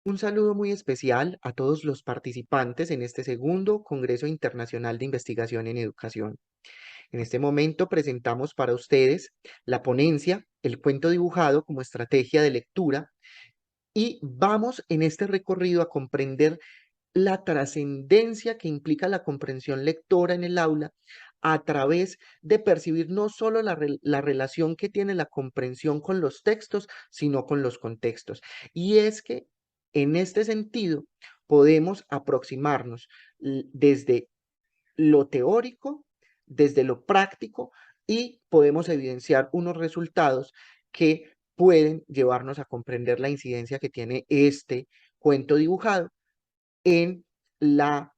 Un saludo muy especial a todos los participantes en este segundo Congreso Internacional de Investigación en Educación. En este momento presentamos para ustedes la ponencia, el cuento dibujado como estrategia de lectura, y vamos en este recorrido a comprender la trascendencia que implica la comprensión lectora en el aula a través de percibir no solo la relación que tiene la comprensión con los textos, sino con los contextos. Y es que en este sentido podemos aproximarnos desde lo teórico, desde lo práctico y podemos evidenciar unos resultados que pueden llevarnos a comprender la incidencia que tiene este cuento dibujado en la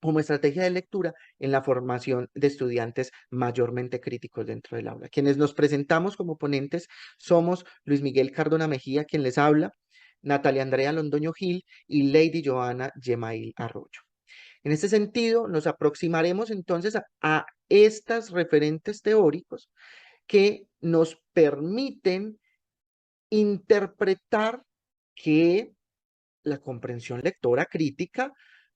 como estrategia de lectura en la formación de estudiantes mayormente críticos dentro del aula. Quienes nos presentamos como ponentes somos Luis Miguel Cardona Mejía, quien les habla, Natalia Andrea Londoño Gil y Lady Joana Yemail Arroyo. En este sentido, nos aproximaremos entonces a estas referentes teóricos que nos permiten interpretar que la comprensión lectora crítica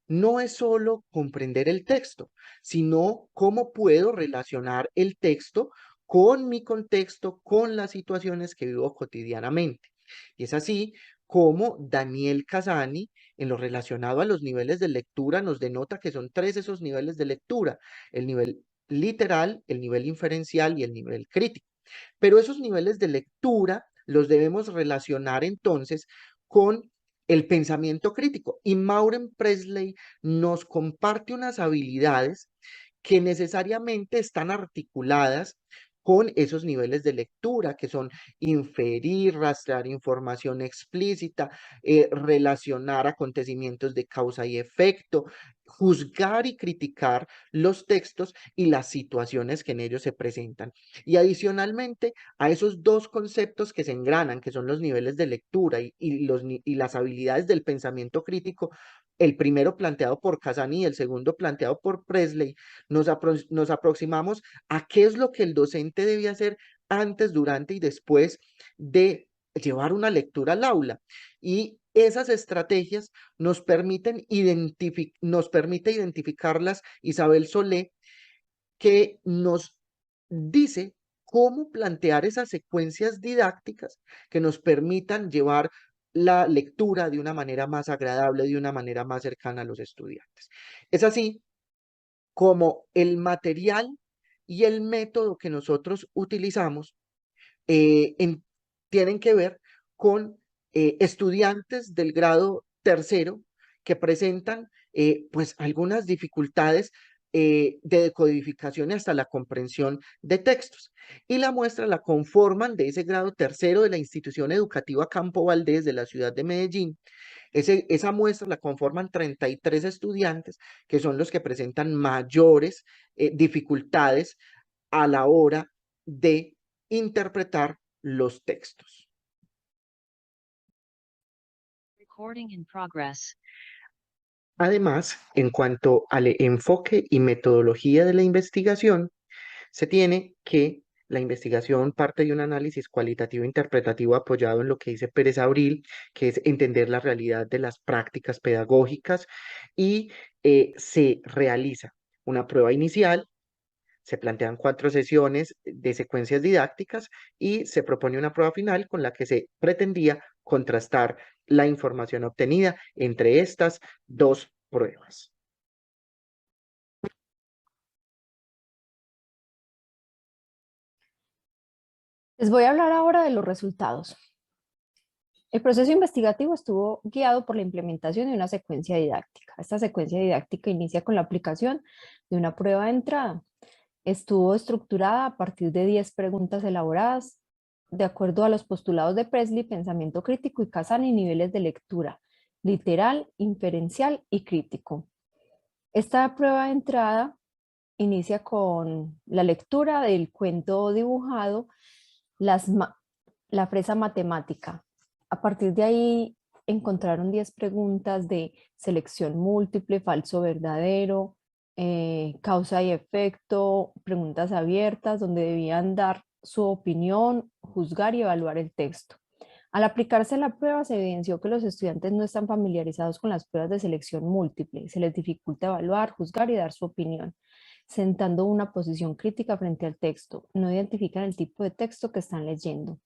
no es solo comprender el texto, sino cómo puedo relacionar el texto con mi contexto, con las situaciones que vivo cotidianamente. Y es así como Daniel Casani, en lo relacionado a los niveles de lectura, nos denota que son tres esos niveles de lectura: el nivel literal, el nivel inferencial y el nivel crítico. Pero esos niveles de lectura los debemos relacionar entonces con el pensamiento crítico. Y Maureen Presley nos comparte unas habilidades que necesariamente están articuladas con esos niveles de lectura, que son inferir, rastrear información explícita, relacionar acontecimientos de causa y efecto, juzgar y criticar los textos y las situaciones que en ellos se presentan. Y adicionalmente a esos dos conceptos que se engranan, que son los niveles de lectura y las habilidades del pensamiento crítico, el primero planteado por Casani y el segundo planteado por Presley, nos aproximamos a qué es lo que el docente debe hacer antes, durante y después de llevar una lectura al aula. Y esas estrategias nos permite identificarlas Isabel Solé, que nos dice cómo plantear esas secuencias didácticas que nos permitan llevar la lectura de una manera más agradable, de una manera más cercana a los estudiantes. Es así como el material y el método que nosotros utilizamos tienen que ver con estudiantes del grado tercero que presentan pues algunas dificultades de decodificación y hasta la comprensión de textos. Y la muestra la conforman de ese grado tercero de la institución educativa Campo Valdés de la ciudad de Medellín. Esa muestra la conforman 33 estudiantes que son los que presentan mayores dificultades a la hora de interpretar los textos. Recording in progress. Además, en cuanto al enfoque y metodología de la investigación, se tiene que la investigación parte de un análisis cualitativo interpretativo apoyado en lo que dice Pérez Abril, que es entender la realidad de las prácticas pedagógicas, y se realiza una prueba inicial. Se plantean 4 sesiones de secuencias didácticas y se propone una prueba final con la que se pretendía contrastar la información obtenida entre estas dos pruebas. Les voy a hablar ahora de los resultados. El proceso investigativo estuvo guiado por la implementación de una secuencia didáctica. Esta secuencia didáctica inicia con la aplicación de una prueba de entrada. Estuvo estructurada a partir de 10 preguntas elaboradas de acuerdo a los postulados de Presley, pensamiento crítico, y Casani, niveles de lectura, literal, inferencial y crítico. Esta prueba de entrada inicia con la lectura del cuento dibujado, la fresa matemática. A partir de ahí encontraron 10 preguntas de selección múltiple, falso, verdadero, causa y efecto, preguntas abiertas donde debían dar su opinión, juzgar y evaluar el texto. Al aplicarse la prueba, se evidenció que los estudiantes no están familiarizados con las pruebas de selección múltiple. Se les dificulta evaluar, juzgar y dar su opinión, sentando una posición crítica frente al texto. No identifican el tipo de texto que están leyendo.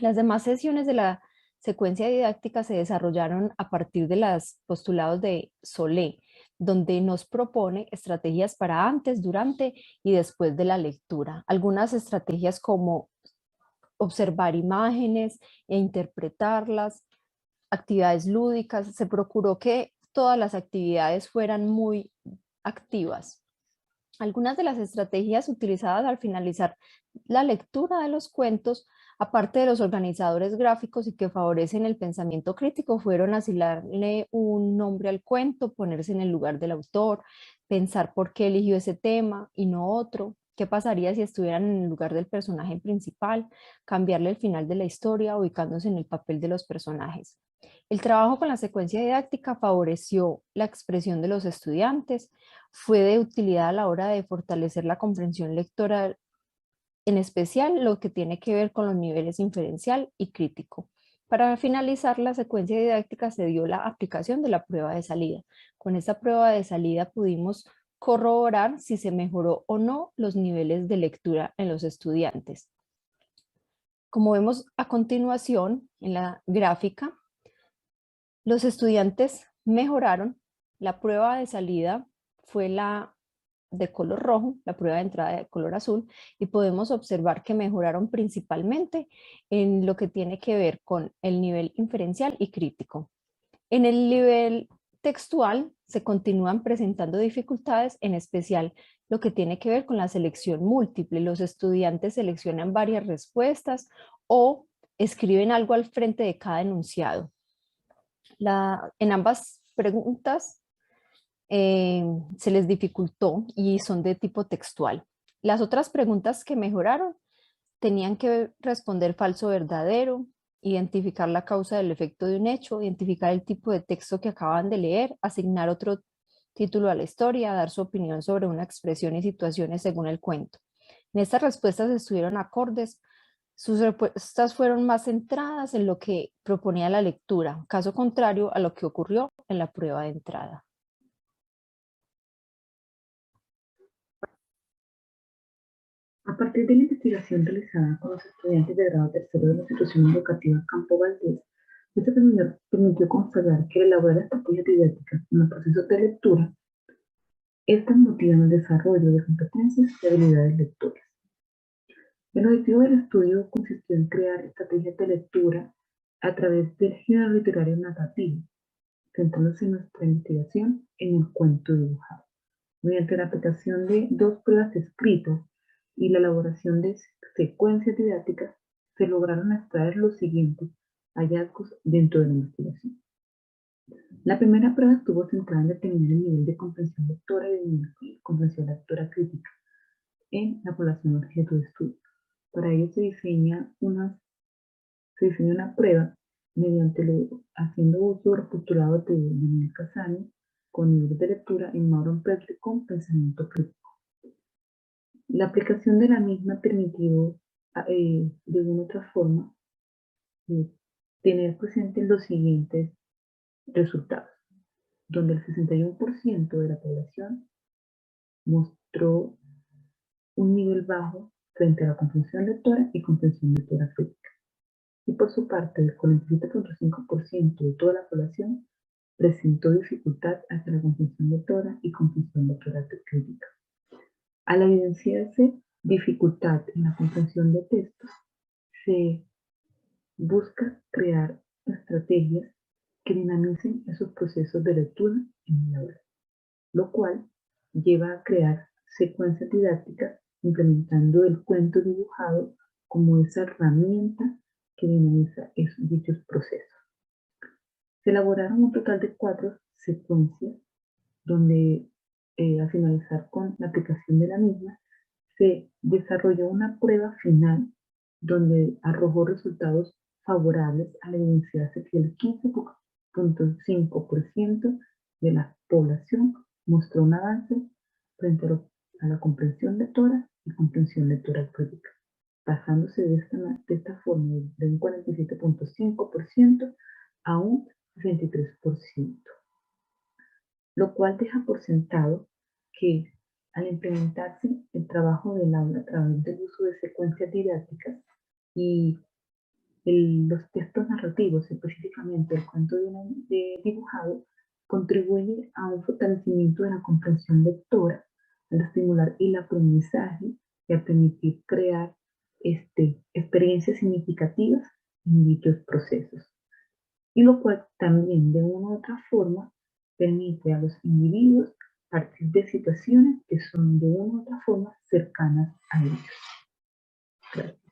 Las demás sesiones de la secuencia didáctica se desarrollaron a partir de los postulados de Solé, donde nos propone estrategias para antes, durante y después de la lectura. Algunas estrategias como observar imágenes e interpretarlas, actividades lúdicas. Se procuró que todas las actividades fueran muy activas. Algunas de las estrategias utilizadas al finalizar la lectura de los cuentos, aparte de los organizadores gráficos y que favorecen el pensamiento crítico, fueron asignarle un nombre al cuento, ponerse en el lugar del autor, pensar por qué eligió ese tema y no otro, qué pasaría si estuvieran en el lugar del personaje principal, cambiarle el final de la historia, ubicándose en el papel de los personajes. El trabajo con la secuencia didáctica favoreció la expresión de los estudiantes, fue de utilidad a la hora de fortalecer la comprensión lectora, en especial lo que tiene que ver con los niveles inferencial y crítico. Para finalizar la secuencia didáctica se dio la aplicación de la prueba de salida. Con esta prueba de salida pudimos corroborar si se mejoró o no los niveles de lectura en los estudiantes. Como vemos a continuación en la gráfica, los estudiantes mejoraron. La prueba de salida fue la de color rojo, la prueba de entrada de color azul, y podemos observar que mejoraron principalmente en lo que tiene que ver con el nivel inferencial y crítico. En el nivel textual se continúan presentando dificultades, en especial lo que tiene que ver con la selección múltiple. Los estudiantes seleccionan varias respuestas o escriben algo al frente de cada enunciado. En ambas preguntas se les dificultó y son de tipo textual. Las otras preguntas que mejoraron tenían que responder falso o verdadero, identificar la causa del efecto de un hecho, identificar el tipo de texto que acaban de leer, asignar otro título a la historia, dar su opinión sobre una expresión y situaciones según el cuento. En estas respuestas estuvieron acordes. Sus respuestas fueron más centradas en lo que proponía la lectura, caso contrario a lo que ocurrió en la prueba de entrada. A partir de la investigación realizada con los estudiantes de grado tercero de la institución educativa Campo Valdés, este permitió constatar que al elaborar estrategias didácticas en los procesos de lectura, estas motivan el desarrollo de competencias y habilidades lectoras. El objetivo del estudio consistió en crear estrategias de lectura a través del género literario narrativo, centrándose en nuestra investigación en el cuento dibujado, mediante la aplicación de 2 pruebas escritas y la elaboración de secuencias didácticas, se lograron extraer los siguientes hallazgos dentro de la investigación. La primera prueba estuvo centrada en determinar el nivel de comprensión lectora y de comprensión lectora crítica en la población objeto de estudio. Para ello se diseña una prueba haciendo uso del postulado de Daniel Cassani con niveles de lectura en Mauro Petri con pensamiento crítico. La aplicación de la misma permitió de una u otra forma tener presentes los siguientes resultados, donde el 61% de la población mostró un nivel bajo frente a la comprensión lectora y comprensión lectora crítica. Y por su parte, el 47.5% de toda la población presentó dificultad hacia la comprensión lectora y comprensión lectora crítica. Al evidenciarse dificultad en la comprensión de textos, se busca crear estrategias que dinamicen esos procesos de lectura en el aula, lo cual lleva a crear secuencias didácticas implementando el cuento dibujado como esa herramienta que dinamiza dichos procesos. Se elaboraron un total de 4 secuencias donde al finalizar con la aplicación de la misma, se desarrolló una prueba final donde arrojó resultados favorables al evidenciarse que el 15.5% de la población mostró un avance frente a la comprensión lectora y comprensión lectora crítica. pasándose de esta forma de un 47.5% a un 63%, lo cual deja por sentado que al implementarse el trabajo del aula a través del uso de secuencias didácticas y los textos narrativos, específicamente el cuento de dibujado, contribuye a un fortalecimiento de la comprensión lectora, al estimular el aprendizaje y a permitir crear experiencias significativas en dichos procesos. Y lo cual también de una u otra forma permite a los individuos partir de situaciones que son de una u otra forma cercanas a ellos. Gracias.